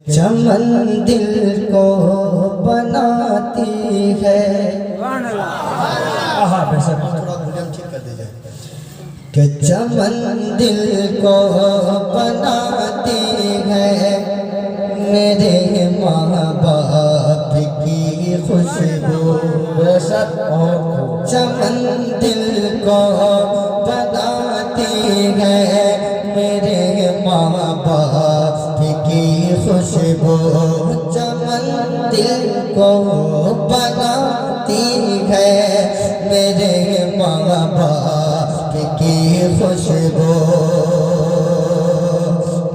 چمن دل کو بناتی ہے کہ چمن دل کو بناتی ہے میرے ماں باپ کی خوشبو چمن دل کو بناتی ہے میرے ماں باپ کی خوشبو چمن دل کو بناتی ہے میرے ماں باپ کی خوشبو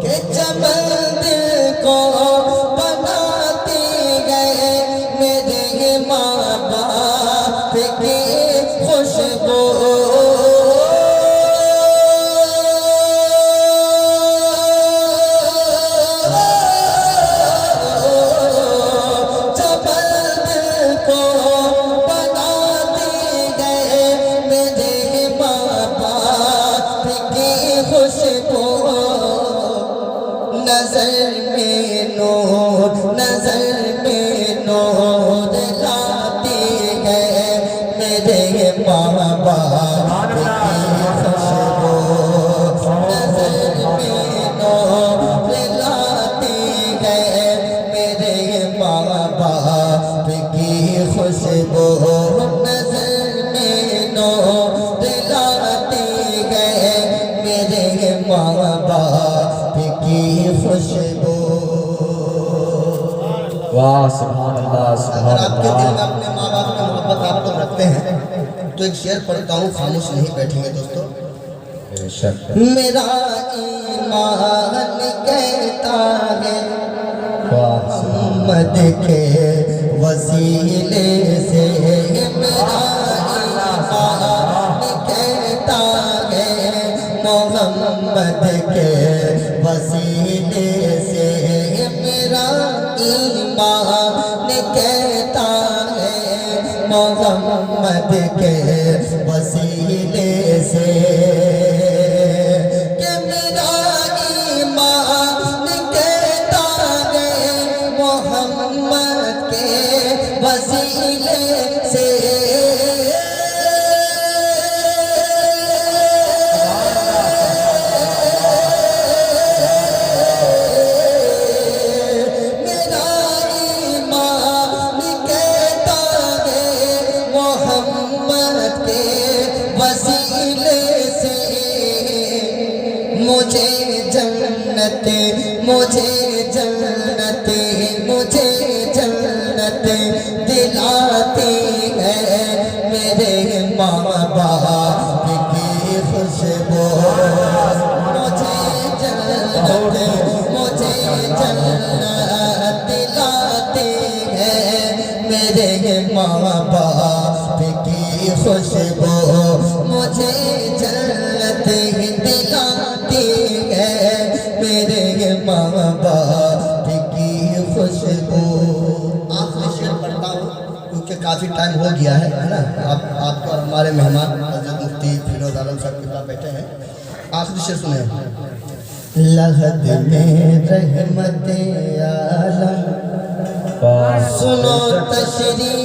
کہ چمن دل کو بناتی ہے میرے ماں باپ کی خوشبو نظر میں نور لاتی ہے میرے ماں باپ کی خوشبو نظر میں نور لاتی ہے میرے ماں باپ کی خوشبو نظر میں نور لاتی ہے میرے ماں باپ کی خوشبو واہ سبحان اللہ سبحان اگر آپ کے دل میں اللہ اپنے ماں باپ کی محبت آپ لوگ رکھتے ہیں تو ایک شعر پڑھتا ہوں خاموش نہیں بیٹھیں گے دوستو بے شک میرا ایمان کہتا ہے محمد کے وسیلے سے میرا ایمان کہتا ہے محمد کے وسیلے سے میرا ایمان کہتا ہے محمد کے وسیلے سے کہ میرا ایمان کہتا ہے محمد کے وسیلے سے مجھے جنت دلاتی ہے میرے ماں باپ کی خوشبو مجھے جنت دلاتی ہے میرے ماں باپ کی خوشبو مجھے جنت دلاتی ہے میرے ماں باپ کی خوشبو آخری شعر پڑھتا ہوں کیونکہ کافی ٹائم ہو گیا ہے نا آپ کو اور ہمارے مہمان حضرت مفتی فیروز عالم صاحب کے پاس بیٹھے ہیں آخری شعر سنیں لحد میں رحمت عالم سنو تشریف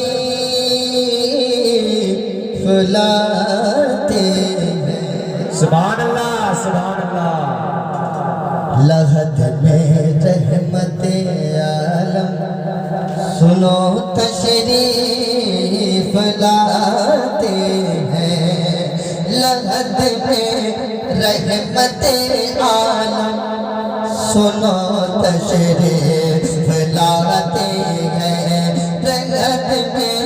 لاتے ہیں سبحان اللہ سبحان اللہ لحد میں رحمت عالم سنو تشریف لاتے ہیں لحد میں رحمت عالم سنو تشریف لاتے ہیں لحد میں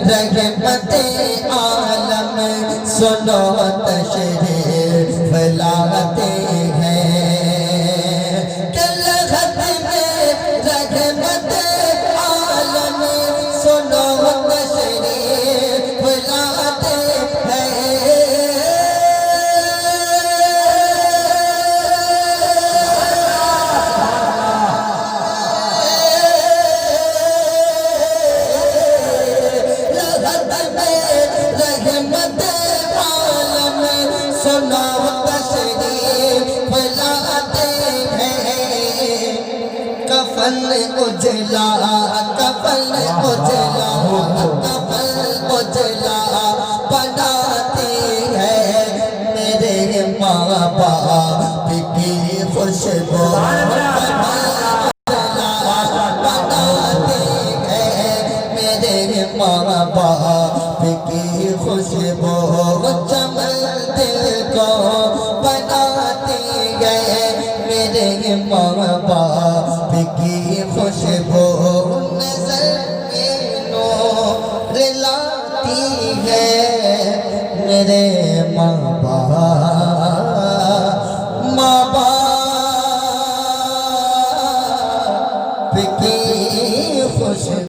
رحمت عالم سنو تشریف لاتے ہیں رحمت عالم سنو تشریف کفن اجلا کفن اجلا کفن اجلا بناتی ہے میرے ماں باپ کی خوشبو ماں باپ کی خوشبو چمن دل کو بناتی ہے میرے ماں باپ کی خوشبو نظر میں نور لاتی ہے